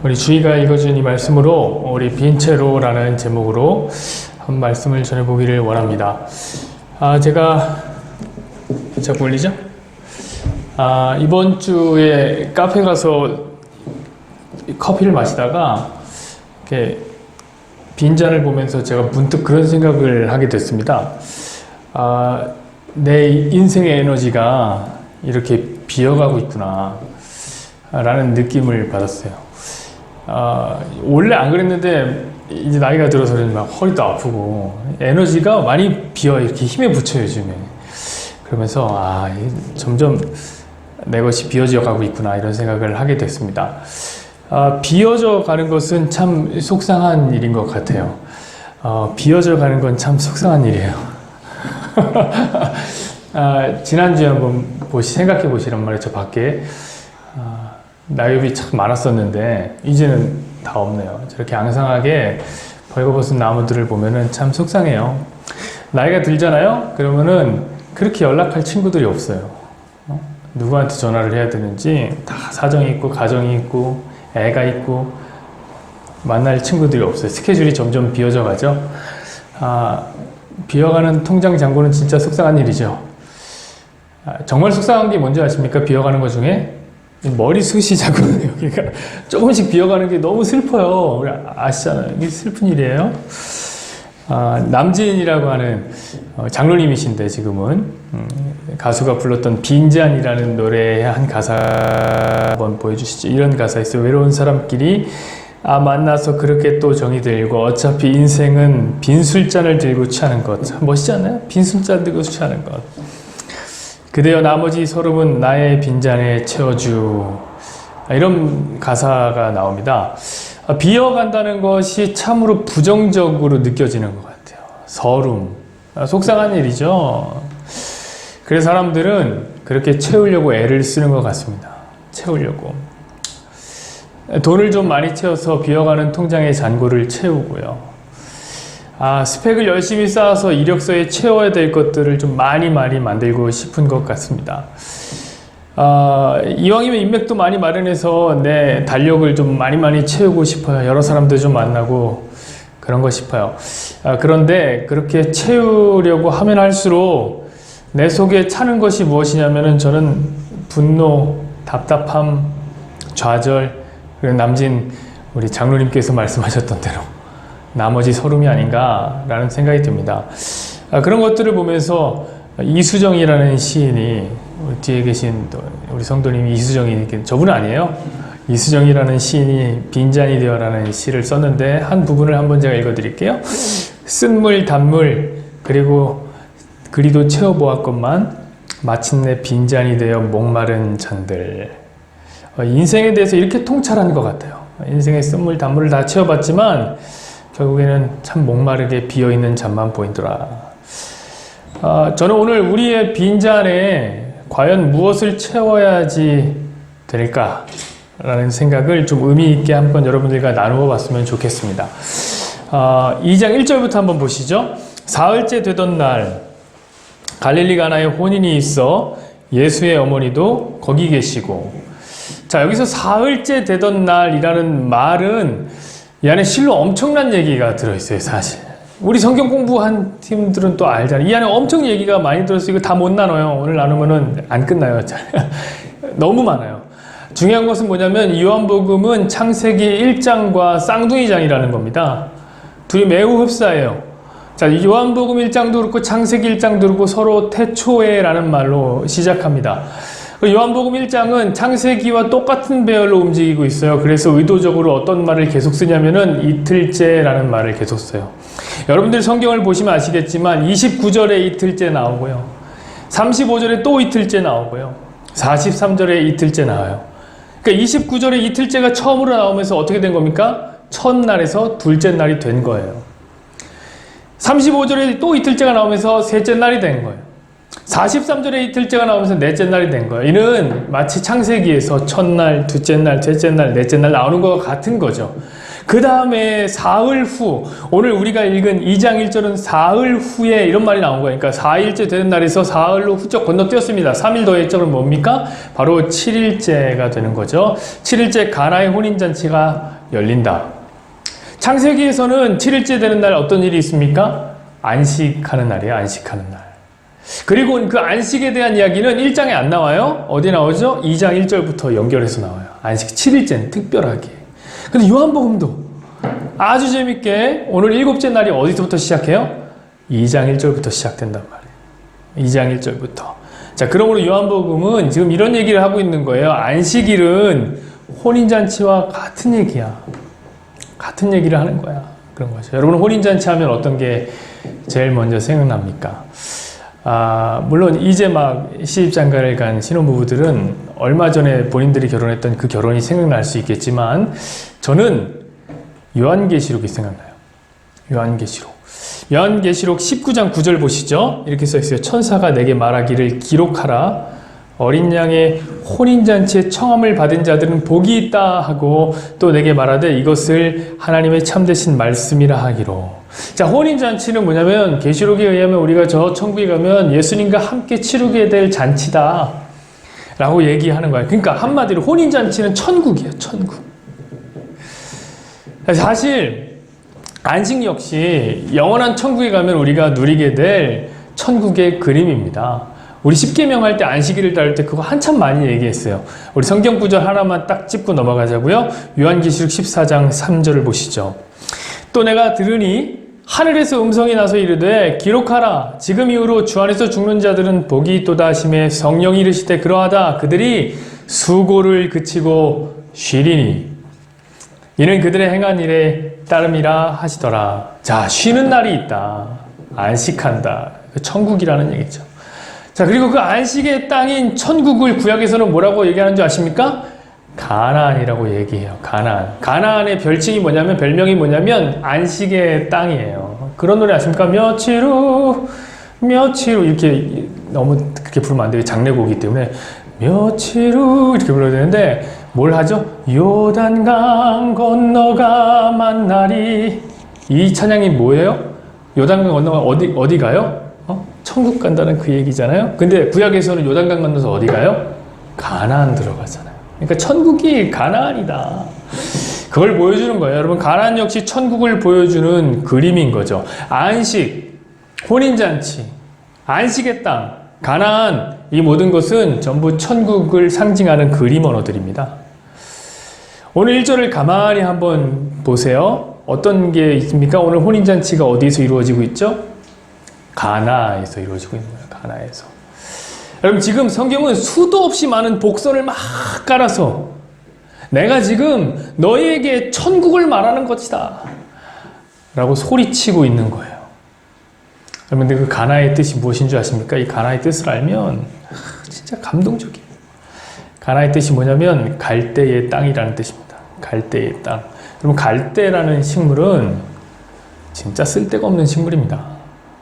우리 주희가 읽어준 이 말씀으로 우리 빈 채로라는 제목으로 한 말씀을 전해보기를 원합니다. 제가 자꾸 올리죠? 이번 주에 카페 가서 커피를 마시다가 이렇게 빈잔을 보면서 제가 문득 그런 생각을 하게 됐습니다. 내 인생의 에너지가 이렇게 비어가고 있구나 라는 느낌을 받았어요. 원래 안 그랬는데 이제 나이가 들어서 막 허리도 아프고 에너지가 많이 비어 이렇게 힘에 부쳐 요즘에. 그러면서 점점 내 것이 비어져 가고 있구나 이런 생각을 하게 됐습니다. 비어져 가는 것은 참 속상한 일인 것 같아요. 비어져 가는 건 참 속상한 일이에요. 지난주에 한번 생각해 보시란 말이에요. 저 밖에 낙엽이 참 많았었는데 이제는 다 없네요. 저렇게 앙상하게 벌거벗은 나무들을 보면은 참 속상해요. 나이가 들잖아요? 그러면은 그렇게 연락할 친구들이 없어요. 누구한테 전화를 해야 되는지 다 사정이 있고 가정이 있고 애가 있고 만날 친구들이 없어요. 스케줄이 점점 비어져 가죠. 비어가는 통장 잔고는 진짜 속상한 일이죠. 정말 속상한 게 뭔지 아십니까? 비어가는 것 중에 머리숱이 자꾸 여기가 조금씩 비어가는 게 너무 슬퍼요. 우리 아시잖아요. 이게 슬픈 일이에요. 남진이라고 하는 장로님이신데 지금은 가수가 불렀던 빈잔이라는 노래의 한 가사 한번 보여주시죠. 이런 가사 있어요. 외로운 사람끼리 만나서 그렇게 또 정이 들고 어차피 인생은 빈술잔을 들고 취하는 것. 멋있지 않나요? 빈술잔 들고 취하는 것. 그대여 나머지 서름은 나의 빈잔에 채워주. 이런 가사가 나옵니다. 비어간다는 것이 참으로 부정적으로 느껴지는 것 같아요. 서름. 속상한 일이죠. 그래서 사람들은 그렇게 채우려고 애를 쓰는 것 같습니다. 채우려고. 돈을 좀 많이 채워서 비어가는 통장의 잔고를 채우고요. 스펙을 열심히 쌓아서 이력서에 채워야 될 것들을 좀 많이 만들고 싶은 것 같습니다. 이왕이면 인맥도 많이 마련해서 내 달력을 좀 많이 채우고 싶어요. 여러 사람들 좀 만나고 그런 거 싶어요. 그런데 그렇게 채우려고 하면 할수록 내 속에 차는 것이 무엇이냐면은 저는 분노, 답답함, 좌절, 그리고 남진 우리 장로님께서 말씀하셨던 대로 나머지 서름이 아닌가라는 생각이 듭니다. 그런 것들을 보면서 이수정이라는 시인이 우리 뒤에 계신 우리 성도님이 이수정이 저분은 아니에요. 이수정이라는 시인이 빈잔이 되어라는 시를 썼는데 한 부분을 한번 제가 읽어드릴게요. 쓴물 단물 그리도 채워보았건만 마침내 빈잔이 되어 목마른 잔들. 인생에 대해서 이렇게 통찰한 것 같아요. 인생의 쓴물 단물을 다 채워봤지만 결국에는 참 목마르게 비어있는 잔만 보이더라. 저는 오늘 우리의 빈잔에 과연 무엇을 채워야지 될까? 라는 생각을 좀 의미 있게 한번 여러분들과 나누어 봤으면 좋겠습니다. 2장 1절부터 한번 보시죠. 사흘째 되던 날 갈릴리 가나에 혼인이 있어 예수의 어머니도 거기 계시고. 자, 여기서 사흘째 되던 날이라는 말은 이 안에 실로 엄청난 얘기가 들어있어요, 사실. 우리 성경 공부한 팀들은 또 알잖아요. 이 안에 엄청 얘기가 많이 들어있어요. 이거 다 못 나눠요. 오늘 나누면은 안 끝나요. 너무 많아요. 중요한 것은 뭐냐면 요한복음은 창세기 1장과 쌍둥이장이라는 겁니다. 둘이 매우 흡사해요. 자, 요한복음 1장도 그렇고 창세기 1장도 그렇고 서로 태초에라는 말로 시작합니다. 요한복음 1장은 창세기와 똑같은 배열로 움직이고 있어요. 그래서 의도적으로 어떤 말을 계속 쓰냐면은 이틀째라는 말을 계속 써요. 여러분들 성경을 보시면 아시겠지만 29절에 이틀째 나오고요. 35절에 또 이틀째 나오고요. 43절에 이틀째 나와요. 그러니까 29절에 이틀째가 처음으로 나오면서 어떻게 된 겁니까? 첫날에서 둘째 날이 된 거예요. 35절에 또 이틀째가 나오면서 셋째 날이 된 거예요. 43절에 이틀째가 나오면서 넷째 날이 된 거예요. 이는 마치 창세기에서 첫날, 둘째 날, 셋째 날, 넷째 날 나오는 것과 같은 거죠. 그 다음에 사흘 후, 오늘 우리가 읽은 2장 1절은 사흘 후에 이런 말이 나온 거예요. 그러니까 4일째 되는 날에서 사흘로 훌쩍 건너뛰었습니다. 3일 더했적은 뭡니까? 바로 7일째가 되는 거죠. 7일째 가나의 혼인잔치가 열린다. 창세기에서는 7일째 되는 날 어떤 일이 있습니까? 안식하는 날이에요. 안식하는 날. 그리고 그 안식에 대한 이야기는 1장에 안 나와요. 어디 나오죠? 2장 1절부터 연결해서 나와요. 안식 7일째는 특별하게. 근데 요한복음도 아주 재밌게 오늘 7째 날이 어디서부터 시작해요? 2장 1절부터 시작된단 말이에요. 2장 1절부터. 자, 그러므로 요한복음은 지금 이런 얘기를 하고 있는 거예요. 안식일은 혼인잔치와 같은 얘기야. 같은 얘기를 하는 거야. 그런 거죠. 여러분, 혼인잔치 하면 어떤 게 제일 먼저 생각납니까? 물론 이제 막 시집장가를 간 신혼부부들은 얼마 전에 본인들이 결혼했던 그 결혼이 생각날 수 있겠지만 저는 요한계시록이 생각나요. 요한계시록 19장 9절 보시죠. 이렇게 써 있어요. 천사가 내게 말하기를 기록하라. 어린 양의 혼인잔치에 청함을 받은 자들은 복이 있다 하고 또 내게 말하되 이것을 하나님의 참되신 말씀이라 하기로. 자, 혼인잔치는 뭐냐면 계시록에 의하면 우리가 저 천국에 가면 예수님과 함께 치르게 될 잔치다 라고 얘기하는 거예요. 그러니까 한마디로 혼인잔치는 천국이에요. 천국. 사실 안식 역시 영원한 천국에 가면 우리가 누리게 될 천국의 그림입니다. 우리 십계명 할 때 안식일을 다룰 때 그거 한참 많이 얘기했어요. 우리 성경 구절 하나만 딱 짚고 넘어가자고요. 요한계시록 14장 3절을 보시죠. 또 내가 들으니 하늘에서 음성이 나서 이르되 기록하라. 지금 이후로 주 안에서 죽는 자들은 복이 있도다 하시매 성령이 이르시되 그러하다. 그들이 수고를 그치고 쉬리니 이는 그들의 행한 일에 따름이라 하시더라. 자, 쉬는 날이 있다. 안식한다. 천국이라는 얘기죠. 자, 그리고 그 안식의 땅인 천국을 구약에서는 뭐라고 얘기하는 줄 아십니까? 가나안이라고 얘기해요. 가나안. 가나안의 별명이 뭐냐면 안식의 땅이에요. 그런 노래 아십니까? 며칠 후 이렇게 너무 그렇게 부르면 안 돼요. 장례곡이기 때문에 며칠 후 이렇게 불러야 되는데 뭘 하죠? 요단강 건너가 만나리. 이 찬양이 뭐예요? 요단강 건너가 어디 가요? 천국 간다는 그 얘기잖아요. 근데 구약에서는 요단강 건너서 어디 가요? 가나안 들어가잖아요. 그러니까 천국이 가나안이다. 그걸 보여주는 거예요. 여러분, 가나안 역시 천국을 보여주는 그림인 거죠. 안식, 혼인잔치, 안식의 땅, 가나안, 이 모든 것은 전부 천국을 상징하는 그림 언어들입니다. 오늘 1절을 가만히 한번 보세요. 어떤 게 있습니까? 오늘 혼인잔치가 어디서 이루어지고 있죠? 가나에서 이루어지고 있는 거예요. 가나에서. 여러분, 지금 성경은 수도 없이 많은 복선을 막 깔아서 내가 지금 너희에게 천국을 말하는 것이다 라고 소리치고 있는 거예요. 여러분들, 그 가나의 뜻이 무엇인 줄 아십니까? 이 가나의 뜻을 알면 진짜 감동적이에요. 가나의 뜻이 뭐냐면 갈대의 땅이라는 뜻입니다. 갈대의 땅. 여러분, 갈대라는 식물은 진짜 쓸데가 없는 식물입니다.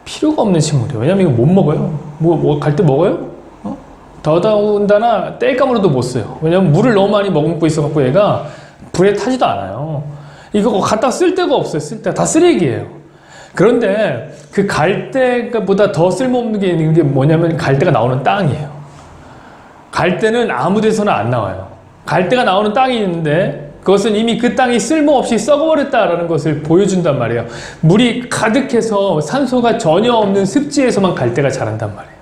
필요가 없는 식물이에요. 왜냐면 이거 못 먹어요. 갈대 먹어요? 더더군다나 땔감으로도 못 써요. 왜냐면 물을 너무 많이 머금고 있어갖고 얘가 불에 타지도 않아요. 이거 갖다 쓸 데가 없어요. 다 쓰레기예요. 그런데 그 갈대보다 더 쓸모없는 게 있는 게 뭐냐면 갈대가 나오는 땅이에요. 갈대는 아무 데서나 안 나와요. 갈대가 나오는 땅이 있는데 그것은 이미 그 땅이 쓸모없이 썩어버렸다라는 것을 보여준단 말이에요. 물이 가득해서 산소가 전혀 없는 습지에서만 갈대가 자란단 말이에요.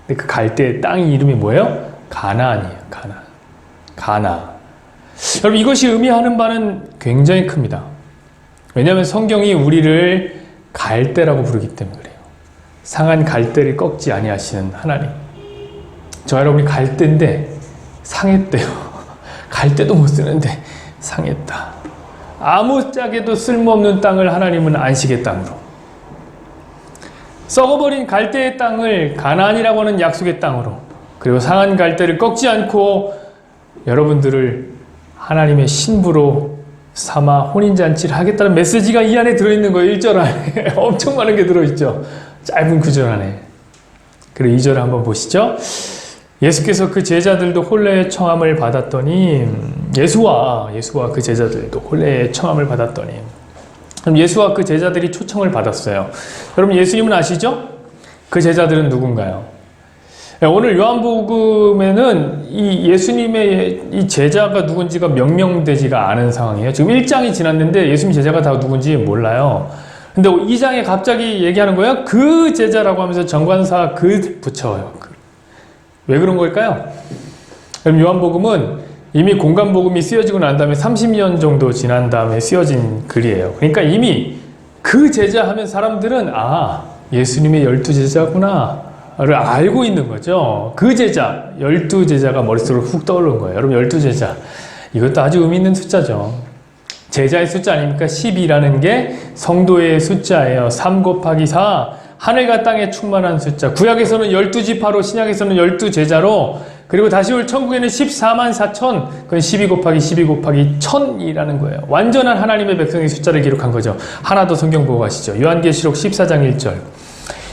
근데 그 갈대의 땅의 이름이 뭐예요? 가나안이에요. 가나. 여러분, 이것이 의미하는 바는 굉장히 큽니다. 왜냐하면 성경이 우리를 갈대라고 부르기 때문에 그래요. 상한 갈대를 꺾지 아니하시는 하나님. 저 여러분이 갈대인데 상했대요. 갈대도 못 쓰는데 상했다. 아무짝에도 쓸모없는 땅을 하나님은 안식의 땅으로, 썩어버린 갈대의 땅을 가나안이라고 하는 약속의 땅으로, 그리고 상한 갈대를 꺾지 않고 여러분들을 하나님의 신부로 삼아 혼인잔치를 하겠다는 메시지가 이 안에 들어있는 거예요. 1절 안에 엄청 많은 게 들어있죠. 짧은 9절 안에. 그리고 2절 한번 보시죠. 예수께서 그 제자들도 혼례의 청함을 받았더니 예수와 그 제자들도 혼례의 청함을 받았더니, 그럼 예수와 그 제자들이 초청을 받았어요. 여러분 예수님은 아시죠? 그 제자들은 누군가요? 오늘 요한복음에는 이 예수님의 이 제자가 누군지가 명명되지가 않은 상황이에요. 지금 1장이 지났는데 예수님 제자가 다 누군지 몰라요. 근데 2장에 갑자기 얘기하는 거예요. 그 제자라고 하면서 정관사 그 붙여요. 왜 그런 걸까요? 그럼 요한복음은 이미 공간복음이 쓰여지고 난 다음에 30년 정도 지난 다음에 쓰여진 글이에요. 그러니까 이미 그 제자 하면 사람들은 예수님의 12제자구나 를 알고 있는 거죠. 그 제자, 12제자가 머릿속으로 훅 떠오르는 거예요. 여러분 12제자, 이것도 아주 의미 있는 숫자죠. 제자의 숫자 아닙니까? 10이라는 게 성도의 숫자예요. 3 곱하기 4, 하늘과 땅에 충만한 숫자. 구약에서는 12지파로, 신약에서는 12제자로, 그리고 다시 올 천국에는 14만 4천, 그건 12 곱하기 12 곱하기 1000이라는 거예요. 완전한 하나님의 백성의 숫자를 기록한 거죠. 하나 더 성경 보고 가시죠. 요한계시록 14장 1절.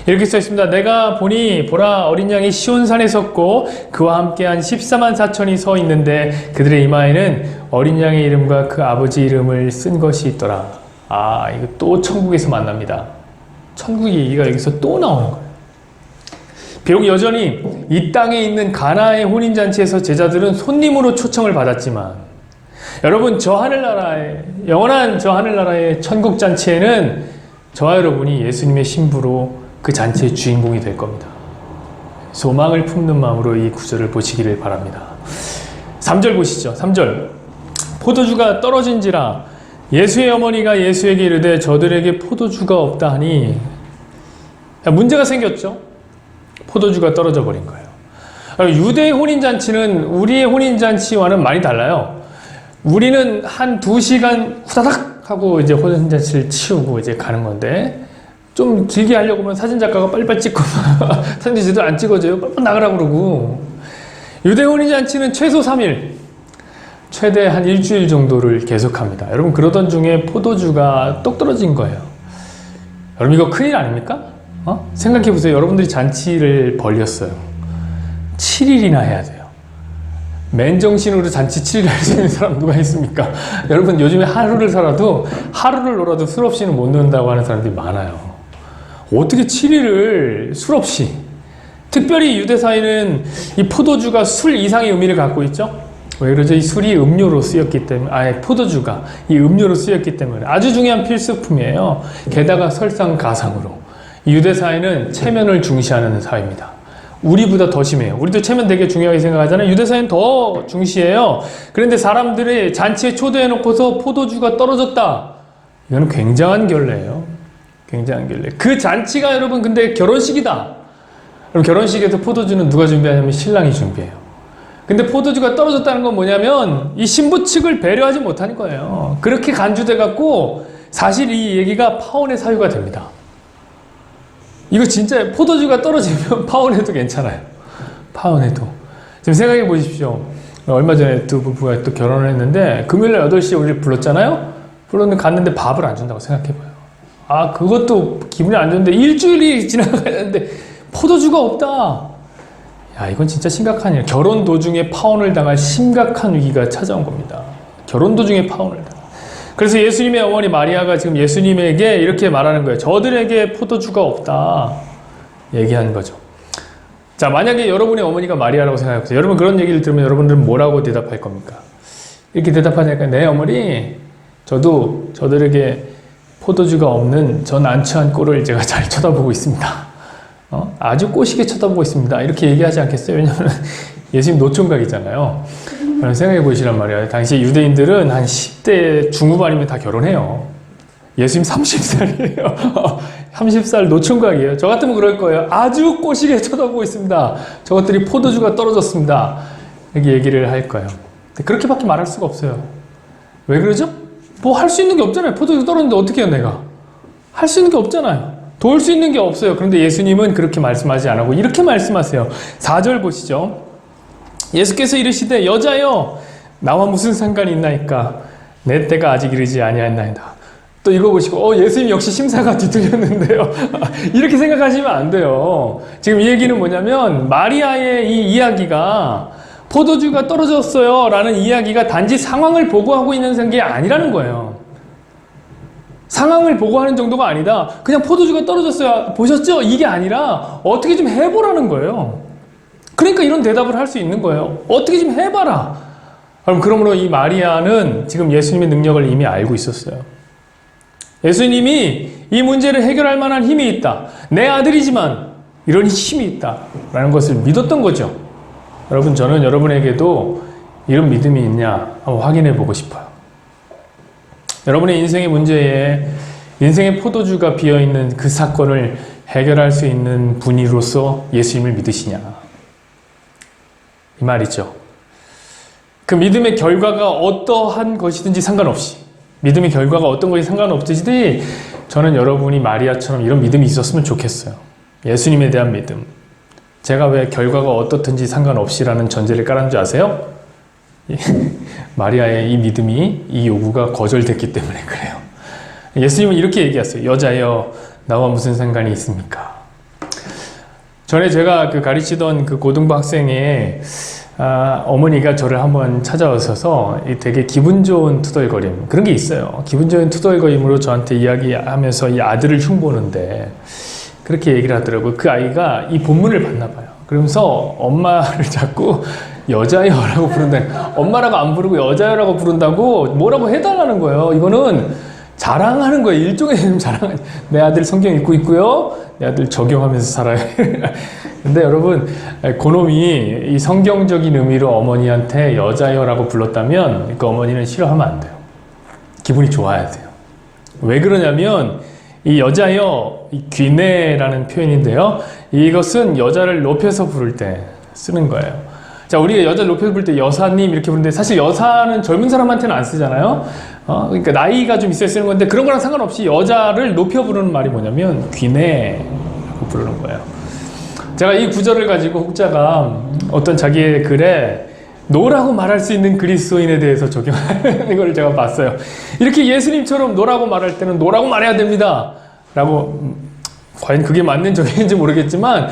이렇게 써 있습니다. 내가 보니 보라 어린 양이 시온산에 섰고 그와 함께한 14만 4천이 서 있는데 그들의 이마에는 어린 양의 이름과 그 아버지 이름을 쓴 것이 있더라. 이거 또 천국에서 만납니다. 천국 얘기가 여기서 또 나오는 거예요. 비록 여전히 이 땅에 있는 가나의 혼인잔치에서 제자들은 손님으로 초청을 받았지만, 여러분 저 하늘나라의 영원한 저 하늘나라의 천국잔치에는 저와 여러분이 예수님의 신부로 그 잔치의 주인공이 될 겁니다. 소망을 품는 마음으로 이 구절을 보시기를 바랍니다. 3절 보시죠. 3절. 포도주가 떨어진지라 예수의 어머니가 예수에게 이르되 저들에게 포도주가 없다 하니, 문제가 생겼죠. 포도주가 떨어져 버린 거예요. 유대의 혼인잔치는 우리의 혼인잔치와는 많이 달라요. 우리는 한 2시간 후다닥 하고 이제 혼인잔치를 치우고 이제 가는 건데, 좀 길게 하려고 하면 사진작가가 빨리빨리 찍고 사진 제대로 안 찍어줘요. 빨리 나가라고 그러고. 유대 혼인잔치는 최소 3일, 최대 한 일주일 정도를 계속합니다. 여러분 그러던 중에 포도주가 똑 떨어진 거예요. 여러분 이거 큰일 아닙니까? 생각해보세요. 여러분들이 잔치를 벌렸어요. 7일이나 해야 돼요. 맨정신으로 잔치 7일 할 수 있는 사람 누가 있습니까? 여러분 요즘에 하루를 살아도, 하루를 놀아도 술 없이는 못 논다고 하는 사람들이 많아요. 어떻게 7일을 술 없이, 특별히 유대사회는 이 포도주가 술 이상의 의미를 갖고 있죠? 왜 그러죠? 이 술이 음료로 쓰였기 때문에, 포도주가 이 음료로 쓰였기 때문에 아주 중요한 필수품이에요. 게다가 설상가상으로. 유대사회는 체면을 중시하는 사회입니다. 우리보다 더 심해요. 우리도 체면 되게 중요하게 생각하잖아요. 유대사회는 더 중시해요. 그런데 사람들이 잔치에 초대해놓고서 포도주가 떨어졌다. 이거는 굉장한 결례예요. 굉장한 결례. 그 잔치가 여러분 근데 결혼식이다. 그럼 결혼식에서 포도주는 누가 준비하냐면 신랑이 준비해요. 근데 포도주가 떨어졌다는 건 뭐냐면 이 신부 측을 배려하지 못하는 거예요. 그렇게 간주돼 갖고 사실 이 얘기가 파혼의 사유가 됩니다. 이거 진짜 포도주가 떨어지면 파혼해도 괜찮아요. 파혼해도. 지금 생각해 보십시오. 얼마 전에 두 부부가 또 결혼을 했는데 금요일날 8시에 우리를 불렀잖아요. 불렀는데 갔는데 밥을 안 준다고 생각해봐요. 그것도 기분이 안 좋은데 일주일이 지나가는데 포도주가 없다. 이건 진짜 심각한 일. 결혼 도중에 파혼을 당할 심각한 위기가 찾아온 겁니다. 결혼 도중에 파혼을 당할. 그래서 예수님의 어머니 마리아가 지금 예수님에게 이렇게 말하는 거예요. 저들에게 포도주가 없다. 얘기한 거죠. 자, 만약에 여러분의 어머니가 마리아라고 생각해보세요. 여러분 그런 얘기를 들으면 여러분들은 뭐라고 대답할 겁니까? 이렇게 대답하니까, 네 어머니, 저도 저들에게 포도주가 없는 저 난처한 꼴을 제가 잘 쳐다보고 있습니다. 아주 꼬시게 쳐다보고 있습니다. 이렇게 얘기하지 않겠어요? 왜냐하면 예수님 노총각이잖아요. 생각해 보시란 말이에요. 당시 유대인들은 한 10대 중후반이면 다 결혼해요. 예수님 30살이에요. 30살 노총각이에요. 저 같으면 그럴 거예요. 아주 꼬시게 쳐다보고 있습니다. 저것들이 포도주가 떨어졌습니다. 이렇게 얘기를 할 거예요. 그렇게밖에 말할 수가 없어요. 왜 그러죠? 뭐 할 수 있는 게 없잖아요. 포도주 떨어졌는데 어떻게 해요, 내가? 할 수 있는 게 없잖아요. 도울 수 있는 게 없어요. 그런데 예수님은 그렇게 말씀하지 않고 이렇게 말씀하세요. 4절 보시죠. 예수께서 이르시되 여자여 나와 무슨 상관이 있나이까 내 때가 아직 이르지 아니하였나이다. 또 이거 보시고 예수님 역시 심사가 뒤틀렸는데요. 이렇게 생각하시면 안 돼요. 지금 이 얘기는 뭐냐면 마리아의 이 이야기가 포도주가 떨어졌어요 라는 이야기가 단지 상황을 보고하고 있는 게 아니라는 거예요. 상황을 보고하는 정도가 아니다. 그냥 포도주가 떨어졌어요. 보셨죠? 이게 아니라 어떻게 좀 해보라는 거예요. 그러니까 이런 대답을 할 수 있는 거예요. 어떻게 좀 해봐라. 그러므로 이 마리아는 지금 예수님의 능력을 이미 알고 있었어요. 예수님이 이 문제를 해결할 만한 힘이 있다. 내 아들이지만 이런 힘이 있다. 라는 것을 믿었던 거죠. 여러분, 저는 여러분에게도 이런 믿음이 있냐 한번 확인해 보고 싶어요. 여러분의 인생의 문제에 인생의 포도주가 비어있는 그 사건을 해결할 수 있는 분이로서 예수님을 믿으시냐, 이 말이죠. 그 믿음의 결과가 어떠한 것이든지 상관없이, 믿음의 결과가 어떤 것이 상관없듯이 저는 여러분이 마리아처럼 이런 믿음이 있었으면 좋겠어요. 예수님에 대한 믿음. 제가 왜 결과가 어떻든지 상관없이라는 전제를 깔았는 줄 아세요? 마리아의 이 믿음이, 이 요구가 거절됐기 때문에 그래요. 예수님은 이렇게 얘기했어요. 여자여, 나와 무슨 상관이 있습니까? 전에 제가 가르치던 그 고등부 학생의 어머니가 저를 한번 찾아오셔서 되게 기분 좋은 투덜거림, 그런 게 있어요. 기분 좋은 투덜거림으로 저한테 이야기하면서 이 아들을 흉보는데 그렇게 얘기를 하더라고요. 그 아이가 이 본문을 봤나 봐요. 그러면서 엄마를 자꾸 여자여라고 부른다. 엄마라고 안 부르고 여자여라고 부른다고 뭐라고 해달라는 거예요. 이거는 자랑하는 거예요. 일종의 자랑. 내 아들 성경 읽고 있고요. 내 아들 적용하면서 살아요. 근데 여러분, 그놈이 이 성경적인 의미로 어머니한테 여자여라고 불렀다면 그 어머니는 싫어하면 안 돼요. 기분이 좋아야 돼요. 왜 그러냐면 이 여자여, 이 귀내라는 표현인데요. 이것은 여자를 높여서 부를 때 쓰는 거예요. 자, 우리가 여자를 높여서 부를 때 여사님 이렇게 부르는데 사실 여사는 젊은 사람한테는 안 쓰잖아요. 그러니까 나이가 좀 있어야 쓰는 건데 그런 거랑 상관없이 여자를 높여 부르는 말이 뭐냐면 귀내라고 부르는 거예요. 제가 이 구절을 가지고 혹자가 어떤 자기의 글에 노라고 말할 수 있는 그리스도인에 대해서 적용하는 걸 제가 봤어요. 이렇게 예수님처럼 노라고 말할 때는 노라고 말해야 됩니다. 라고, 과연 그게 맞는 적용인지 모르겠지만,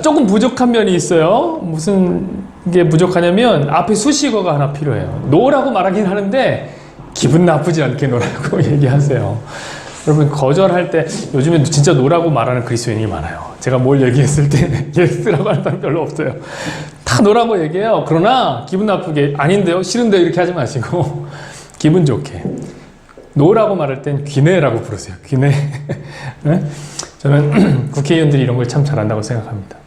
조금 부족한 면이 있어요. 무슨 게 부족하냐면, 앞에 수식어가 하나 필요해요. 노라고 말하긴 하는데, 기분 나쁘지 않게 노라고 얘기하세요. 여러분, 거절할 때, 요즘에 진짜 노라고 말하는 그리스도인이 많아요. 제가 뭘 얘기했을 때, 예스라고 하는 사람 별로 없어요. 다 노라고 얘기해요. 그러나 기분 나쁘게 아닌데요, 싫은데요 이렇게 하지 마시고 기분 좋게 노라고 말할 땐 귀내라고 부르세요. 귀내. 네? 저는 국회의원들이 이런 걸 참 잘한다고 생각합니다.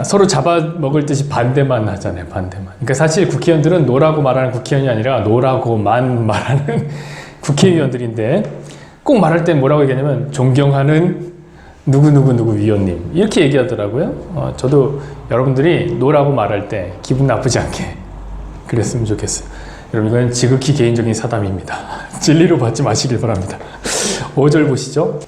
서로 잡아먹을 듯이 반대만 하잖아요. 반대만. 그러니까 사실 국회의원들은 노라고 말하는 국회의원이 아니라 노라고만 말하는 국회의원들인데 꼭 말할 땐 뭐라고 얘기하냐면 존경하는 누구 위원님 이렇게 얘기하더라고요. 저도 여러분들이 노라고 말할 때 기분 나쁘지 않게 그랬으면 좋겠어요. 여러분, 이건 지극히 개인적인 사담입니다. 진리로 받지 마시길 바랍니다. 5절 보시죠.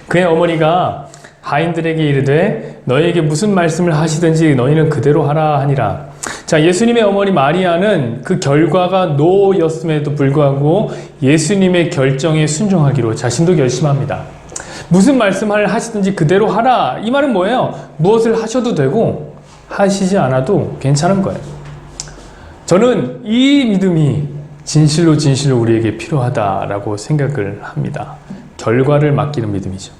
그의 어머니가 하인들에게 이르되 너희에게 무슨 말씀을 하시든지 너희는 그대로 하라 하니라. 자, 예수님의 어머니 마리아는 그 결과가 노였음에도 불구하고 예수님의 결정에 순종하기로 자신도 결심합니다. 무슨 말씀을 하시든지 그대로 하라. 이 말은 뭐예요? 무엇을 하셔도 되고 하시지 않아도 괜찮은 거예요. 저는 이 믿음이 진실로 우리에게 필요하다라고 생각을 합니다. 결과를 맡기는 믿음이죠.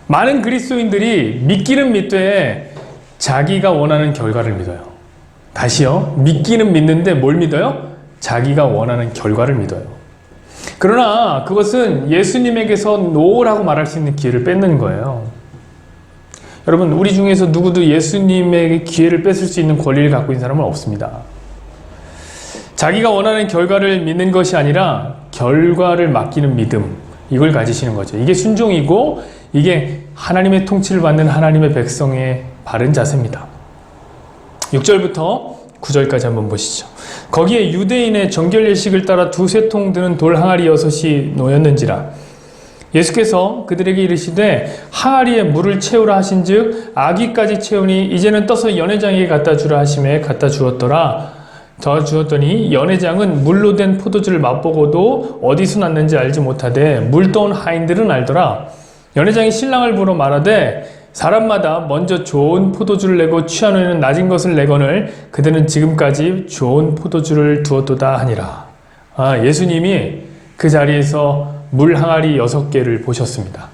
많은 그리스도인들이 믿기는 믿되 자기가 원하는 결과를 믿어요. 다시요. 믿기는 믿는데 뭘 믿어요? 자기가 원하는 결과를 믿어요. 그러나 그것은 예수님에게서 노라고 말할 수 있는 기회를 뺏는 거예요. 여러분, 우리 중에서 누구도 예수님에게 기회를 뺏을 수 있는 권리를 갖고 있는 사람은 없습니다. 자기가 원하는 결과를 믿는 것이 아니라 결과를 맡기는 믿음, 이걸 가지시는 거죠. 이게 순종이고 이게 하나님의 통치를 받는 하나님의 백성의 바른 자세입니다. 6절부터 9절까지 한번 보시죠. 거기에 유대인의 정결 예식을 따라 두세 통 드는 돌 항아리 6이 놓였는지라. 예수께서 그들에게 이르시되 항아리에 물을 채우라 하신즉 아기까지 채우니 이제는 떠서 연회장에게 갖다 주라 하심에 갖다 주었더라. 더 주었더니 연회장은 물로 된 포도주를 맛보고도 어디서 났는지 알지 못하되 물 떠온 하인들은 알더라. 연회장이 신랑을 부러 말하되 사람마다 먼저 좋은 포도주를 내고 취한 후에는 낮은 것을 내거늘 그대는 지금까지 좋은 포도주를 두었도다 하니라. 예수님이 그 자리에서 물 항아리 6개를 보셨습니다.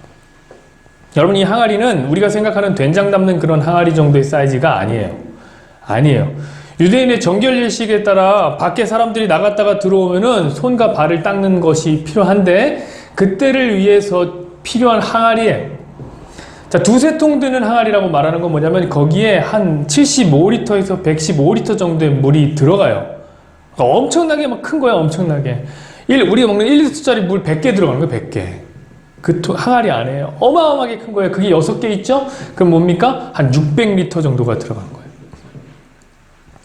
여러분, 이 항아리는 우리가 생각하는 된장 담는 그런 항아리 정도의 사이즈가 아니에요. 유대인의 정결 예식에 따라 밖에 사람들이 나갔다가 들어오면은 손과 발을 닦는 것이 필요한데 그때를 위해서 필요한 항아리예요. 자, 두세 통 드는 항아리라고 말하는 건 뭐냐면 거기에 한 75리터에서 115리터 정도의 물이 들어가요. 그러니까 엄청나게 막 큰 거야, 엄청나게. 우리가 먹는 1리터짜리 물 100개 들어가는 거예요, 100개. 그 항아리 안에 어마어마하게 큰 거예요. 그게 6개 있죠? 그럼 뭡니까? 한 600리터 정도가 들어간 거예요.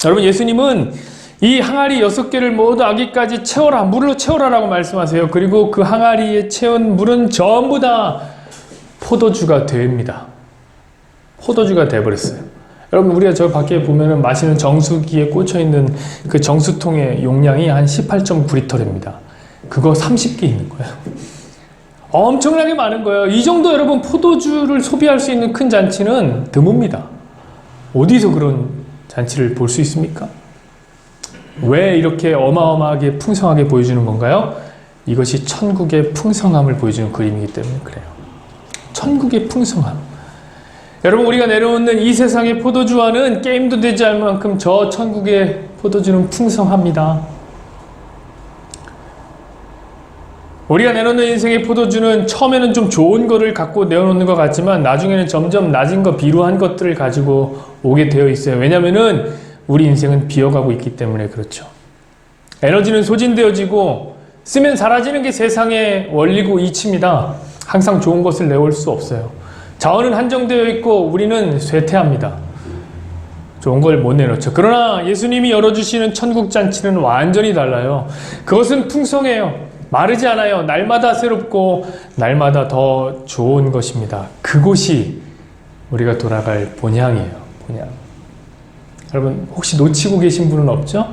여러분, 예수님은 이 항아리 6개를 모두 아기까지 채워라, 물로 채워라라고 말씀하세요. 그리고 그 항아리에 채운 물은 전부 다 포도주가 됩니다. 포도주가 돼버렸어요. 여러분, 우리가 저 밖에 보면은 마시는 정수기에 꽂혀있는 그 정수통의 용량이 한 18.9리터입니다. 그거 30개 있는 거예요. 엄청나게 많은 거예요. 이 정도 여러분 포도주를 소비할 수 있는 큰 잔치는 드뭅니다. 어디서 그런 잔치를 볼 수 있습니까? 왜 이렇게 어마어마하게 풍성하게 보여주는 건가요? 이것이 천국의 풍성함을 보여주는 그림이기 때문에 그래요. 천국의 풍성함. 여러분, 우리가 내려오는 이 세상의 포도주와는 게임도 되지 않을 만큼 저 천국의 포도주는 풍성합니다. 우리가 내놓는 인생의 포도주는 처음에는 좀 좋은 거를 갖고 내어놓는 것 같지만 나중에는 점점 낮은 거, 비루한 것들을 가지고 오게 되어 있어요. 왜냐면은 우리 인생은 비어가고 있기 때문에 그렇죠. 에너지는 소진되어지고 쓰면 사라지는 게 세상의 원리고 이치입니다. 항상 좋은 것을 내올 수 없어요. 자원은 한정되어 있고 우리는 쇠퇴합니다. 좋은 걸 못 내놓죠. 그러나 예수님이 열어주시는 천국 잔치는 완전히 달라요. 그것은 풍성해요. 마르지 않아요. 날마다 새롭고 날마다 더 좋은 것입니다. 그곳이 우리가 돌아갈 본향이에요. 본향. 여러분, 혹시 놓치고 계신 분은 없죠?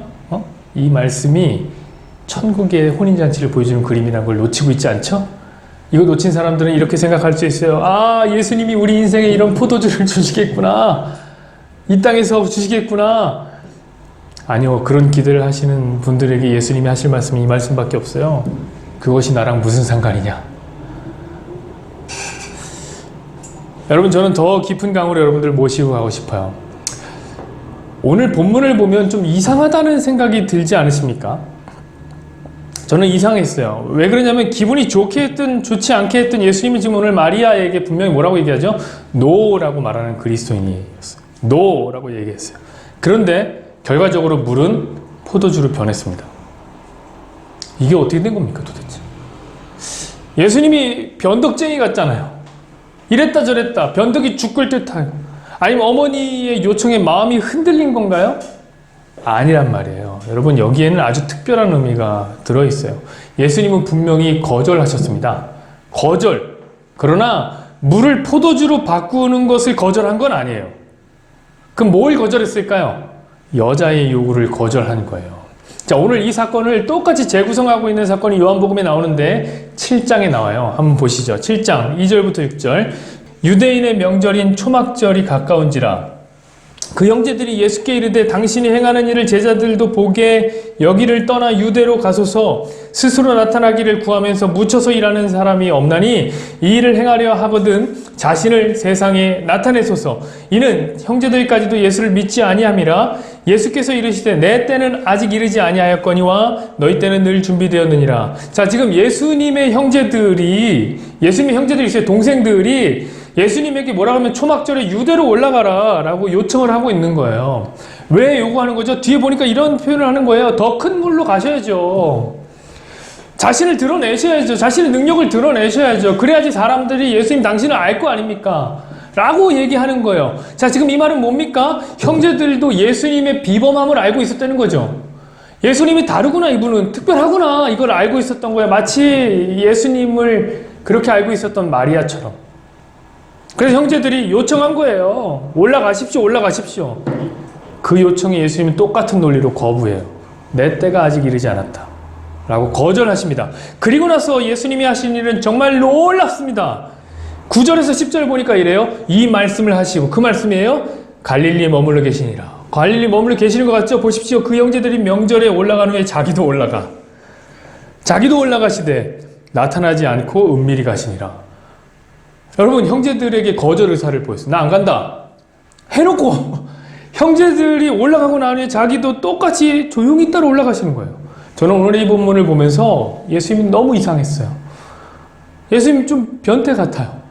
이 말씀이 천국의 혼인잔치를 보여주는 그림이라는 걸 놓치고 있지 않죠? 이거 놓친 사람들은 이렇게 생각할 수 있어요. 예수님이 우리 인생에 이런 포도주를 주시겠구나. 이 땅에서 주시겠구나. 아니요, 그런 기대를 하시는 분들에게 예수님이 하실 말씀이 이 말씀밖에 없어요. 그것이 나랑 무슨 상관이냐. 여러분, 저는 더 깊은 강으로 여러분들 모시고 가고 싶어요. 오늘 본문을 보면 좀 이상하다는 생각이 들지 않으십니까? 저는 이상했어요. 왜 그러냐면 기분이 좋게 했든 좋지 않게 했든 예수님이 지금 오늘 마리아에게 분명히 뭐라고 얘기하죠? 노라고 말하는 그리스도인이었어요. 노라고 얘기했어요. 그런데 결과적으로 물은 포도주로 변했습니다. 이게 어떻게 된 겁니까 도대체? 예수님이 변덕쟁이 같잖아요. 이랬다 저랬다 변덕이 죽을 듯하고, 아니면 어머니의 요청에 마음이 흔들린 건가요? 아니란 말이에요. 여러분, 여기에는 아주 특별한 의미가 들어있어요. 예수님은 분명히 거절하셨습니다. 거절. 그러나 물을 포도주로 바꾸는 것을 거절한 건 아니에요. 그럼 뭘 거절했을까요? 여자의 요구를 거절한 거예요. 자, 오늘 이 사건을 똑같이 재구성하고 있는 사건이 요한복음에 나오는데 7장에 나와요. 한번 보시죠. 7장 2절부터 6절. 유대인의 명절인 초막절이 가까운지라 그 형제들이 예수께 이르되 당신이 행하는 일을 제자들도 보게 여기를 떠나 유대로 가소서. 스스로 나타나기를 구하면서 묻혀서 일하는 사람이 없나니 이 일을 행하려 하거든 자신을 세상에 나타내소서. 이는 형제들까지도 예수를 믿지 아니함이라. 예수께서 이르시되 내 때는 아직 이르지 아니하였거니와 너희 때는 늘 준비되었느니라. 자, 지금 예수님의 형제들이 있어요. 동생들이 예수님에게 뭐라고 하면 초막절에 유대로 올라가라 라고 요청을 하고 있는 거예요. 왜 요구하는 거죠? 뒤에 보니까 이런 표현을 하는 거예요. 더 큰 물로 가셔야죠. 자신을 드러내셔야죠. 자신의 능력을 드러내셔야죠. 그래야지 사람들이 예수님 당신을 알 거 아닙니까? 라고 얘기하는 거예요. 자, 지금 이 말은 뭡니까? 형제들도 예수님의 비범함을 알고 있었다는 거죠. 예수님이 다르구나, 이분은 특별하구나, 이걸 알고 있었던 거예요. 마치 예수님을 그렇게 알고 있었던 마리아처럼. 그래서 형제들이 요청한 거예요. 올라가십시오, 올라가십시오. 그 요청에 예수님은 똑같은 논리로 거부해요. 내 때가 아직 이르지 않았다 라고 거절하십니다. 그리고 나서 예수님이 하신 일은 정말 놀랍습니다. 9절에서 10절 보니까 이래요. 이 말씀을 하시고, 그 말씀이에요. 갈릴리에 머물러 계시니라. 갈릴리 머물러 계시는 것 같죠? 보십시오. 그 형제들이 명절에 올라간 후에 자기도 올라가. 자기도 올라가시되 나타나지 않고 은밀히 가시니라. 여러분, 형제들에게 거절 의사를 보였어요. 나 안 간다 해놓고 형제들이 올라가고 난 후에 자기도 똑같이 조용히 따라 올라가시는 거예요. 저는 오늘 이 본문을 보면서 예수님이 너무 이상했어요. 예수님 좀 변태 같아요.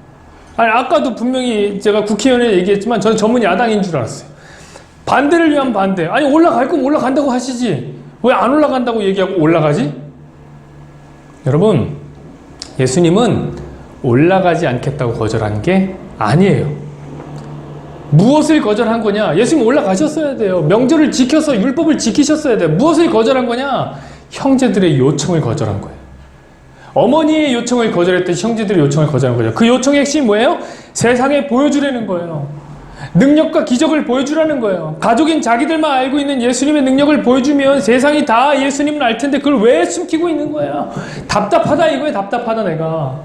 아니, 아까도 분명히 제가 국회의원에 얘기했지만 저는 전문 야당인 줄 알았어요. 반대를 위한 반대. 아니, 올라갈 거면 올라간다고 하시지. 왜 안 올라간다고 얘기하고 올라가지? 여러분, 예수님은 올라가지 않겠다고 거절한 게 아니에요. 무엇을 거절한 거냐? 예수님 올라가셨어야 돼요. 명절을 지켜서 율법을 지키셨어야 돼요. 무엇을 거절한 거냐? 형제들의 요청을 거절한 거예요. 어머니의 요청을 거절했듯이 형제들의 요청을 거절한 거죠. 그 요청의 핵심이 뭐예요? 세상에 보여주려는 거예요. 능력과 기적을 보여주라는 거예요. 가족인 자기들만 알고 있는 예수님의 능력을 보여주면 세상이 다 예수님을 알 텐데 그걸 왜 숨기고 있는 거예요? 답답하다 이거예요. 답답하다 내가.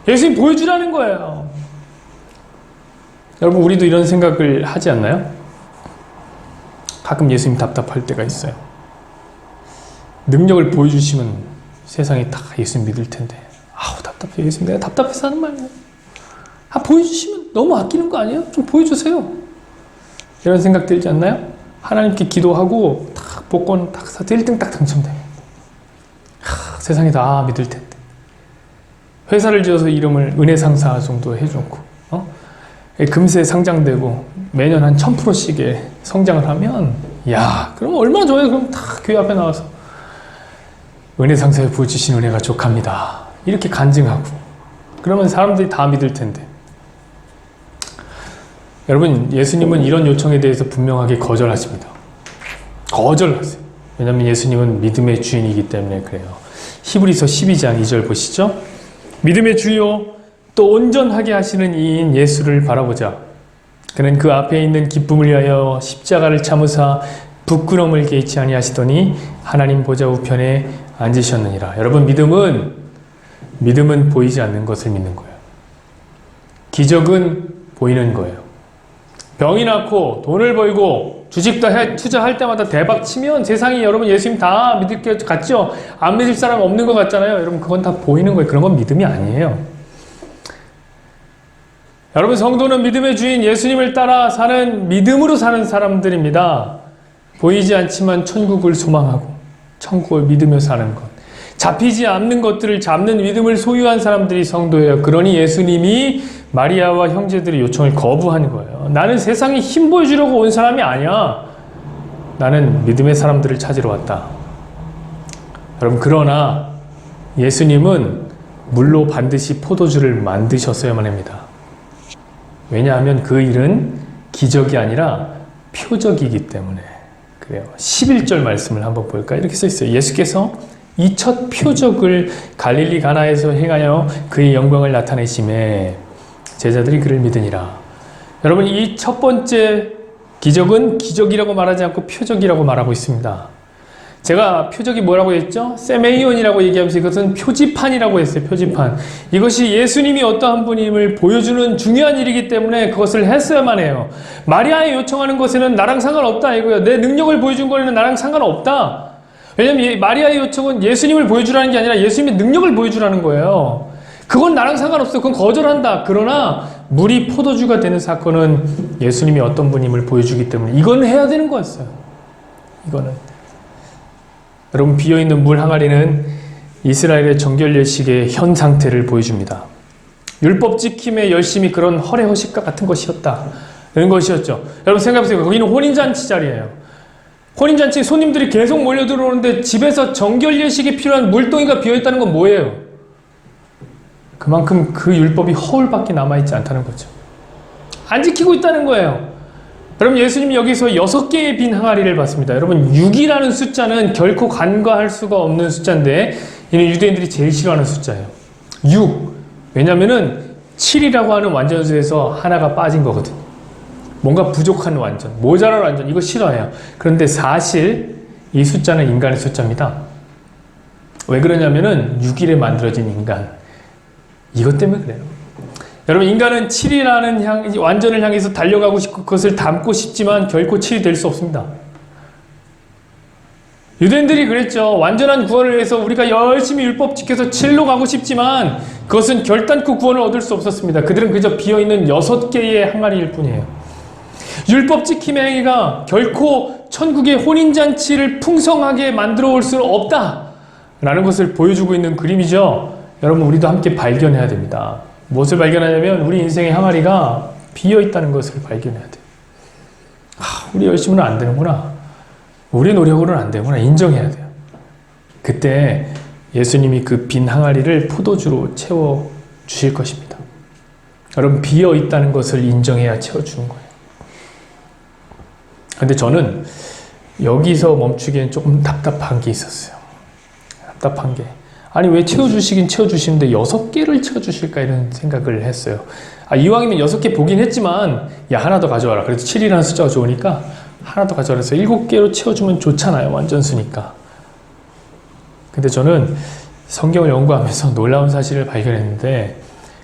예수님 보여주라는 거예요. 여러분, 우리도 이런 생각을 하지 않나요? 가끔 예수님 답답할 때가 있어요. 능력을 보여주시면 세상이 다 예수님 믿을 텐데, 아우 답답해. 예수님 내가 답답해서 하는 말이에요. 보여주시면 너무 아끼는 거 아니에요? 좀 보여주세요. 이런 생각 들지 않나요? 하나님께 기도하고 딱 복권 딱 사서 1등 딱 당첨돼. 세상이 다 믿을 텐데. 회사를 지어서 이름을 은혜상사 정도 해주고, 금세 상장되고 매년 한 1000%씩의 성장을 하면, 야, 그럼 얼마나 좋아요. 그럼 다 교회 앞에 나와서 은혜상사에 부어주신 은혜가 족합니다. 이렇게 간증하고 그러면 사람들이 다 믿을 텐데. 여러분, 예수님은 이런 요청에 대해서 분명하게 거절하십니다. 거절하세요. 왜냐하면 예수님은 믿음의 주인이기 때문에 그래요. 히브리서 12장 2절 보시죠. 믿음의 주요 또 온전하게 하시는 이인 예수를 바라보자. 그는 그 앞에 있는 기쁨을 위하여 십자가를 참으사 부끄러움을 개의치 아니하시더니 하나님 보좌 우편에 앉으셨느니라. 여러분, 믿음은 보이지 않는 것을 믿는 거예요. 기적은 보이는 거예요. 병이 낫고 돈을 벌고 주식도 투자할 때마다 대박 치면 세상이 여러분 예수님 다 믿을 것 같죠? 안 믿을 사람 없는 것 같잖아요. 여러분, 그건 다 보이는 거예요. 그런 건 믿음이 아니에요. 여러분, 성도는 믿음의 주인 예수님을 따라 사는, 믿음으로 사는 사람들입니다. 보이지 않지만 천국을 소망하고 천국을 믿으며 사는 것, 잡히지 않는 것들을 잡는 믿음을 소유한 사람들이 성도예요. 그러니 예수님이 마리아와 형제들의 요청을 거부한 거예요. 나는 세상에 힘 보여주려고 온 사람이 아니야. 나는 믿음의 사람들을 찾으러 왔다. 여러분, 그러나 예수님은 물로 반드시 포도주를 만드셨어야만 합니다. 왜냐하면 그 일은 기적이 아니라 표적이기 때문에 그래요. 11절 말씀을 한번 볼까요? 이렇게 써 있어요. 예수께서 이 첫 표적을 갈릴리 가나에서 행하여 그의 영광을 나타내심에 제자들이 그를 믿으니라. 여러분, 이 첫 번째 기적은 기적이라고 말하지 않고 표적이라고 말하고 있습니다. 제가 표적이 뭐라고 했죠? 세메이온이라고 얘기하면서 이것은 표지판이라고 했어요. 표지판. 이것이 예수님이 어떠한 분임을 보여주는 중요한 일이기 때문에 그것을 했어야만 해요. 마리아의 요청하는 것에는 나랑 상관없다 이거예요. 내 능력을 보여준 거에는 나랑 상관없다. 왜냐하면 마리아의 요청은 예수님을 보여주라는 게 아니라 예수님의 능력을 보여주라는 거예요. 그건 나랑 상관없어. 그건 거절한다. 그러나 물이 포도주가 되는 사건은 예수님이 어떤 분임을 보여주기 때문에 이건 해야 되는 거였어요. 이거는. 여러분, 비어있는 물 항아리는 이스라엘의 정결 예식의 현 상태를 보여줍니다. 율법 지킴에 열심히 그런 허례허식과 같은 것이었다. 이런 것이었죠. 여러분 생각해보세요. 거기는 혼인잔치 자리예요. 혼인잔치 손님들이 계속 몰려 들어오는데 집에서 정결 예식이 필요한 물동이가 비어있다는 건 뭐예요? 그만큼 그 율법이 허울밖에 남아있지 않다는 거죠. 안 지키고 있다는 거예요. 여러분, 예수님이 여기서 6개의 빈 항아리를 봤습니다. 여러분, 6이라는 숫자는 결코 간과할 수가 없는 숫자인데 이는 유대인들이 제일 싫어하는 숫자예요. 6. 왜냐면은 7이라고 하는 완전수에서 하나가 빠진 거거든요. 뭔가 부족한 완전, 모자랄 완전, 이거 싫어해요. 그런데 사실 이 숫자는 인간의 숫자입니다. 왜 그러냐면은 6일에 만들어진 인간, 이것 때문에 그래요. 여러분, 인간은 7이라는 완전을 향해서 달려가고 싶고 그것을 담고 싶지만 결코 7이 될 수 없습니다. 유대인들이 그랬죠. 완전한 구원을 위해서 우리가 열심히 율법 지켜서 7로 가고 싶지만 그것은 결단코 구원을 얻을 수 없었습니다. 그들은 그저 비어있는 6개의 항아리일 뿐이에요. 율법 지킴의 행위가 결코 천국의 혼인잔치를 풍성하게 만들어 올 수는 없다라는 것을 보여주고 있는 그림이죠. 여러분, 우리도 함께 발견해야 됩니다. 무엇을 발견하냐면 우리 인생의 항아리가 비어있다는 것을 발견해야 돼요. 우리 열심히는 안 되는구나. 우리 노력으로는 안 되구나. 인정해야 돼요. 그때 예수님이 그 빈 항아리를 포도주로 채워주실 것입니다. 여러분, 비어있다는 것을 인정해야 채워주는 거예요. 근데 저는 여기서 멈추기엔 조금 답답한 게 있었어요. 답답한 게. 아니, 왜 채워주시긴 채워주시는데 6개를 채워주실까 이런 생각을 했어요. 이왕이면 6개 보긴 했지만 야, 하나 더 가져와라. 그래도 7이라는 숫자가 좋으니까 하나 더 가져와라 해서 7개로 채워주면 좋잖아요. 완전수니까. 근데 저는 성경을 연구하면서 놀라운 사실을 발견했는데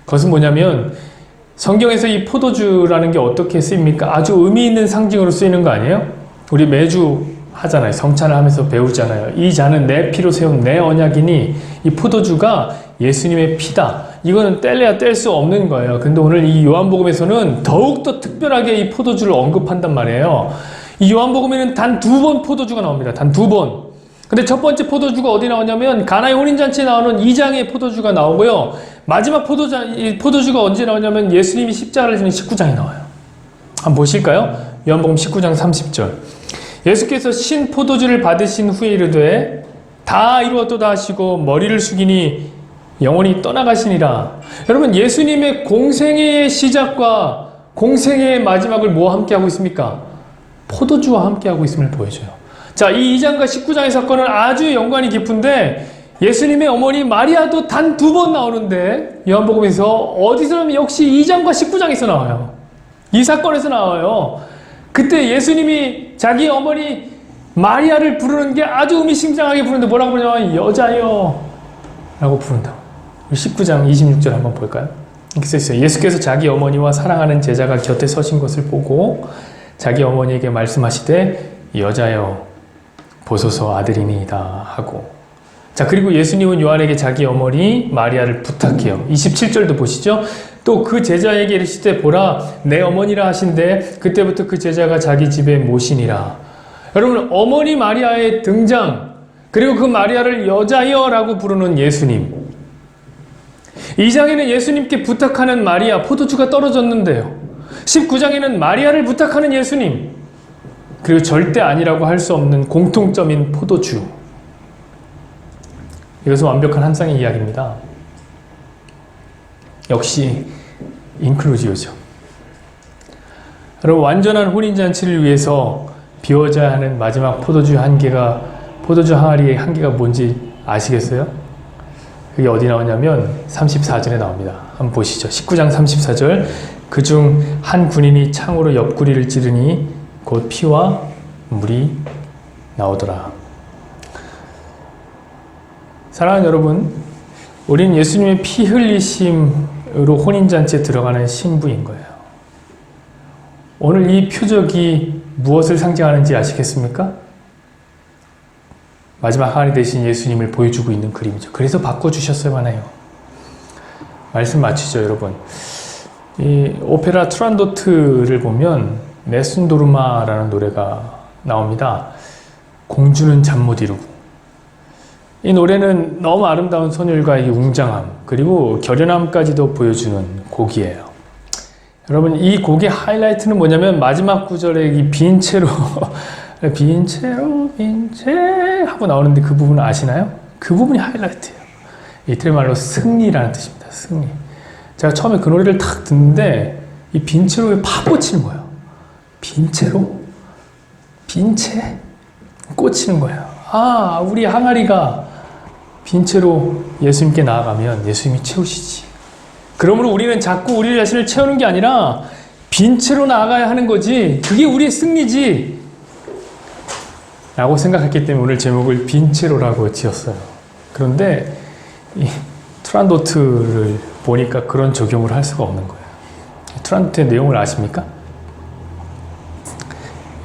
그것은 뭐냐면 성경에서 이 포도주라는 게 어떻게 쓰입니까? 아주 의미 있는 상징으로 쓰이는 거 아니에요? 우리 매주 하잖아요. 성찬을 하면서 배우잖아요. 이 잔은 내 피로 세운 내 언약이니 이 포도주가 예수님의 피다. 이거는 뗄래야 뗄 수 없는 거예요. 근데 오늘 이 요한복음에서는 더욱더 특별하게 이 포도주를 언급한단 말이에요. 이 요한복음에는 단 2번 포도주가 나옵니다. 단 2번. 근데 첫 번째 포도주가 어디 나오냐면 가나의 혼인잔치에 나오는 2장의 포도주가 나오고요. 마지막 포도주가 언제 나오냐면 예수님이 십자가를 지는 19장에 나와요. 한번 보실까요? 요한복음 19장 30절. 예수께서 신 포도주를 받으신 후에 이르되 다 이루었도다 하시고 머리를 숙이니 영원히 떠나가시니라. 여러분, 예수님의 공생애의 시작과 공생애의 마지막을 뭐와 함께하고 있습니까? 포도주와 함께하고 있음을 보여줘요. 자, 이 2장과 19장의 사건은 아주 연관이 깊은데 예수님의 어머니 마리아도 단 2번 나오는데 요한복음에서 어디서 역시 2장과 19장에서 나와요. 이 사건에서 나와요. 그때 예수님이 자기 어머니 마리아를 부르는 게 아주 의미심장하게 부르는데 뭐라고 부르냐면 여자여 라고 부른다. 19장 26절 한번 볼까요? 이렇게 써있어요. 예수께서 자기 어머니와 사랑하는 제자가 곁에 서신 것을 보고 자기 어머니에게 말씀하시되 여자여 보소서 아들이니이다 하고. 자, 그리고 예수님은 요한에게 자기 어머니 마리아를 부탁해요. 27절도 보시죠. 또 그 제자에게 이르시되 보라 내 어머니라 하신대 그때부터 그 제자가 자기 집에 모시니라. 여러분, 어머니 마리아의 등장, 그리고 그 마리아를 여자여라고 부르는 예수님. 2장에는 예수님께 부탁하는 마리아, 포도주가 떨어졌는데요. 19장에는 마리아를 부탁하는 예수님, 그리고 절대 아니라고 할 수 없는 공통점인 포도주. 이것은 완벽한 한 쌍의 이야기입니다. 역시 인클루지오죠. 여러분, 완전한 혼인잔치를 위해서 비워져야 하는 마지막 포도주 항아리의 한계가 뭔지 아시겠어요? 그게 어디 나오냐면 34절에 나옵니다. 한번 보시죠. 19장 34절. 그중 한 군인이 창으로 옆구리를 찌르니 곧 피와 물이 나오더라. 사랑하는 여러분, 우리는 예수님의 피 흘리심으로 혼인잔치에 들어가는 신부인 거예요. 오늘 이 표적이 무엇을 상징하는지 아시겠습니까? 마지막 항아리 대신 예수님을 보여주고 있는 그림이죠. 그래서 바꿔주셨어야만 해요. 말씀 마치죠, 여러분. 이 오페라 투란도트를 보면 네순도르마라는 노래가 나옵니다. 공주는 잠 못 이루고. 이 노래는 너무 아름다운 선율과 이 웅장함, 그리고 결연함까지도 보여주는 곡이에요. 여러분, 이 곡의 하이라이트는 뭐냐면 마지막 구절에 이 빈 채로 빈 채로 빈 채 하고 나오는데 그 부분 아시나요? 그 부분이 하이라이트예요. 이태리 말로 승리라는 뜻입니다. 승리. 제가 처음에 그 노래를 탁 듣는데 이 빈 채로에 팍 꽂히는 거예요. 빈 채로? 빈 채? 꽂히는 거예요. 아, 우리 항아리가 빈 채로 예수님께 나아가면 예수님이 채우시지. 그러므로 우리는 자꾸 우리 자신을 채우는 게 아니라 빈 채로 나아가야 하는 거지. 그게 우리의 승리지. 라고 생각했기 때문에 오늘 제목을 빈 채로라고 지었어요. 그런데 이 투란도트를 보니까 그런 적용을 할 수가 없는 거예요. 투란도트의 내용을 아십니까?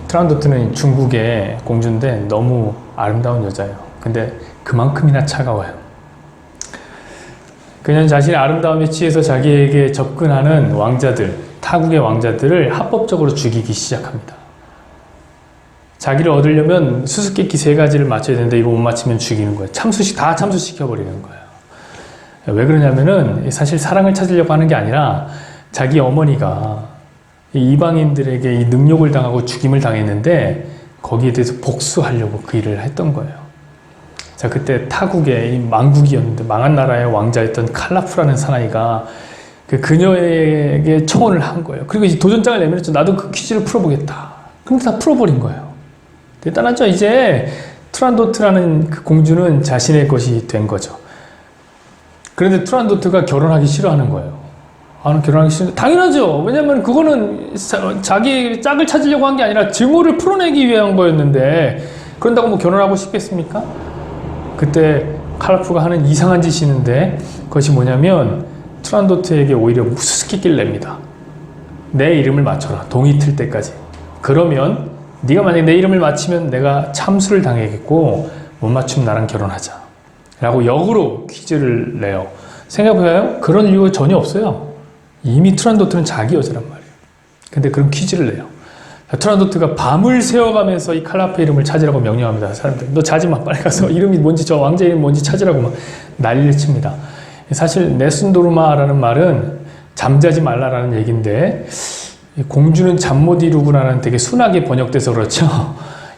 투란도트는 중국의 공주인데 너무 아름다운 여자예요. 근데 그만큼이나 차가워요. 그녀는 자신의 아름다움에 취해서 자기에게 접근하는 왕자들, 타국의 왕자들을 합법적으로 죽이기 시작합니다. 자기를 얻으려면 수수께끼 3가지를 맞춰야 되는데 이거 못 맞히면 죽이는 거예요. 다 참수시켜버리는 거예요. 왜 그러냐면은 사실 사랑을 찾으려고 하는 게 아니라 자기 어머니가 이방인들에게 이 능욕을 당하고 죽임을 당했는데 거기에 대해서 복수하려고 그 일을 했던 거예요. 자, 그때 타국의 망국이었는데 망한 나라의 왕자였던 칼라프라는 사나이가 그녀에게 청혼을 한 거예요. 그리고 이제 도전장을 내밀었죠. 나도 그 퀴즈를 풀어보겠다. 근데 다 풀어버린 거예요. 대단하죠. 이제 투란도트라는 그 공주는 자신의 것이 된 거죠. 그런데 투란도트가 결혼하기 싫어하는 거예요. 나는 결혼하기 싫은데 당연하죠. 왜냐면 그거는 자기 짝을 찾으려고 한 게 아니라 증오를 풀어내기 위한 거였는데 그런다고 뭐 결혼하고 싶겠습니까? 그때 칼라프가 하는 이상한 짓이 있는데 그것이 뭐냐면 투란도트에게 오히려 수수께끼를 냅니다. 내 이름을 맞춰라. 동이 틀 때까지. 그러면 네가 만약에 내 이름을 맞히면 내가 참수를 당하겠고 못 맞추면 나랑 결혼하자 라고 역으로 퀴즈를 내요. 생각해봐요. 그런 이유가 전혀 없어요. 이미 투란도트는 자기 여자란 말이에요. 근데 그런 퀴즈를 내요. 투란도트가 밤을 새워가면서 이 칼라프의 이름을 찾으라고 명령합니다. 사람들 너 자지 마. 빨리 가서 이름이 뭔지 저 왕자 이름이 뭔지 찾으라고 막 난리를 칩니다. 사실 네순도르마라는 말은 잠자지 말라라는 얘기인데 공주는 잠 못 이루구나는 되게 순하게 번역돼서 그렇죠.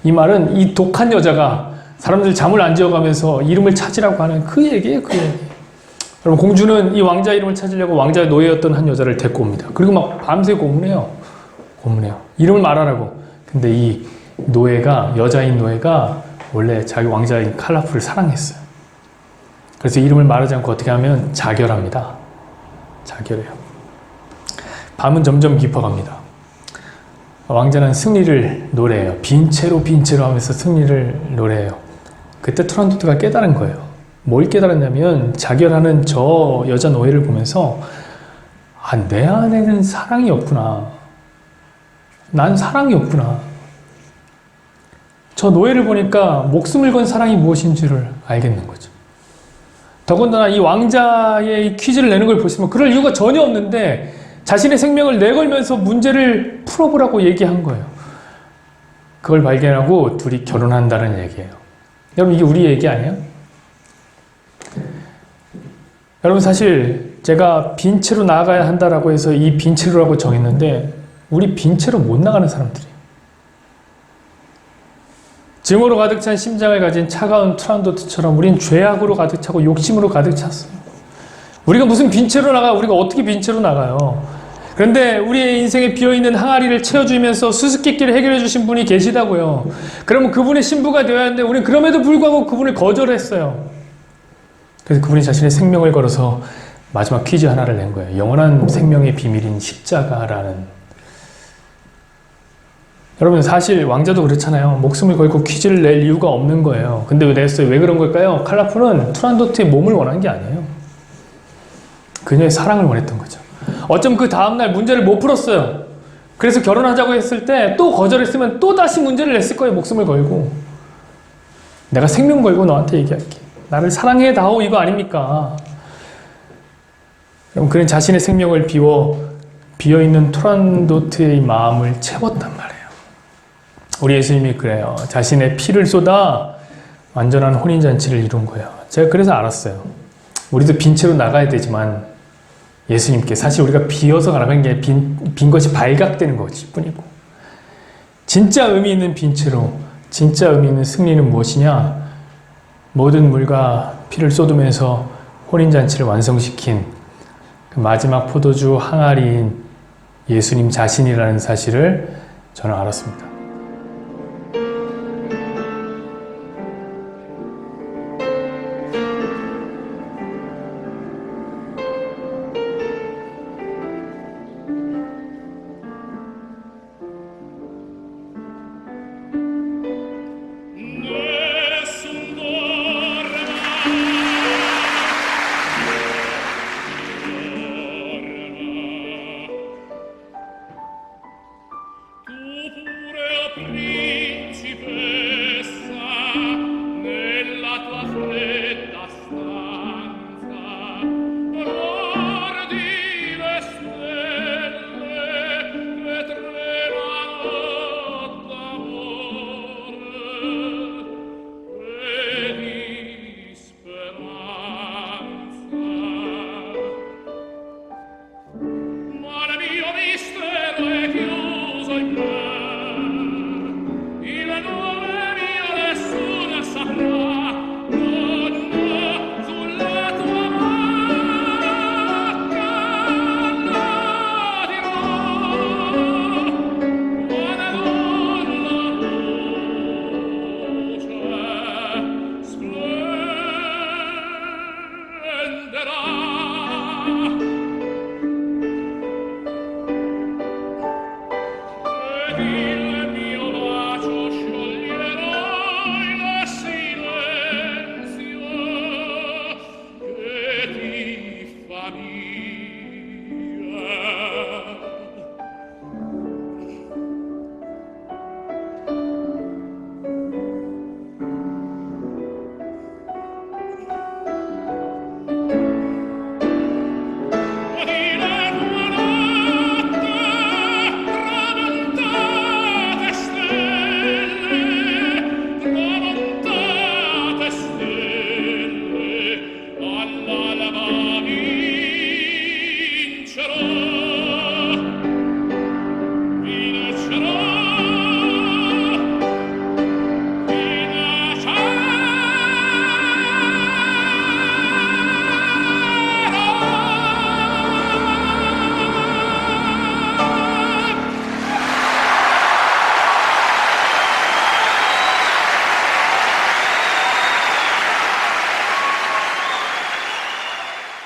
이 말은 이 독한 여자가 사람들 잠을 안 재워가면서 이름을 찾으라고 하는 그 얘기예요. 그 얘기. 여러분 공주는 이 왕자 이름을 찾으려고 왕자의 노예였던 한 여자를 데리고 옵니다. 그리고 막 밤새 고문해요. 이름을 말하라고. 근데 이 노예가 여자인 노예가 원래 자기 왕자인 칼라프를 사랑했어요. 그래서 이름을 말하지 않고 어떻게 하면 자결합니다. 자결해요. 밤은 점점 깊어갑니다. 왕자는 승리를 노래해요. 빈채로 하면서 승리를 노래해요. 그때 투란도트가 깨달은 거예요. 뭘 깨달았냐면 자결하는 저 여자 노예를 보면서 내 안에는 사랑이 없구나. 난 사랑이 없구나. 저 노예를 보니까 목숨을 건 사랑이 무엇인지를 알겠는 거죠. 더군다나 이 왕자의 이 퀴즈를 내는 걸 보시면 그럴 이유가 전혀 없는데 자신의 생명을 내걸면서 문제를 풀어보라고 얘기한 거예요. 그걸 발견하고 둘이 결혼한다는 얘기예요. 여러분 이게 우리 얘기 아니에요? 여러분 사실 제가 빈채로 나아가야 한다라고 해서 이 빈채로라고 정했는데 우리 빈채로 못 나가는 사람들이에요. 증오로 가득 찬 심장을 가진 차가운 투란도트처럼 우린 죄악으로 가득 차고 욕심으로 가득 찼어요. 우리가 무슨 빈채로 나가? 우리가 어떻게 빈채로 나가요? 그런데 우리의 인생에 비어있는 항아리를 채워주면서 수수께끼를 해결해 주신 분이 계시다고요. 그러면 그분의 신부가 되어야 하는데 우리는 그럼에도 불구하고 그분을 거절했어요. 그래서 그분이 자신의 생명을 걸어서 마지막 퀴즈 하나를 낸 거예요. 영원한 생명의 비밀인 십자가라는. 여러분 사실 왕자도 그렇잖아요. 목숨을 걸고 퀴즈를 낼 이유가 없는 거예요. 근데 왜 냈어요? 왜 그런 걸까요? 칼라프는 투란도트의 몸을 원한 게 아니에요. 그녀의 사랑을 원했던 거죠. 어쩜 그 다음날 문제를 못 풀었어요. 그래서 결혼하자고 했을 때 또 거절했으면 또 다시 문제를 냈을 거예요. 목숨을 걸고. 내가 생명 걸고 너한테 얘기할게. 나를 사랑해 다오 이거 아닙니까? 그럼 그는 자신의 생명을 비어있는 투란도트의 마음을 채웠단 말이에요. 우리 예수님이 그래요. 자신의 피를 쏟아 완전한 혼인잔치를 이룬 거예요. 제가 그래서 알았어요. 우리도 빈채로 나가야 되지만 예수님께 사실 우리가 비어서 나가는 게 빈 것이 발각되는 것일 뿐이고 진짜 의미 있는 빈채로 진짜 의미 있는 승리는 무엇이냐? 모든 물과 피를 쏟으면서 혼인잔치를 완성시킨 그 마지막 포도주 항아리인 예수님 자신이라는 사실을 저는 알았습니다. principe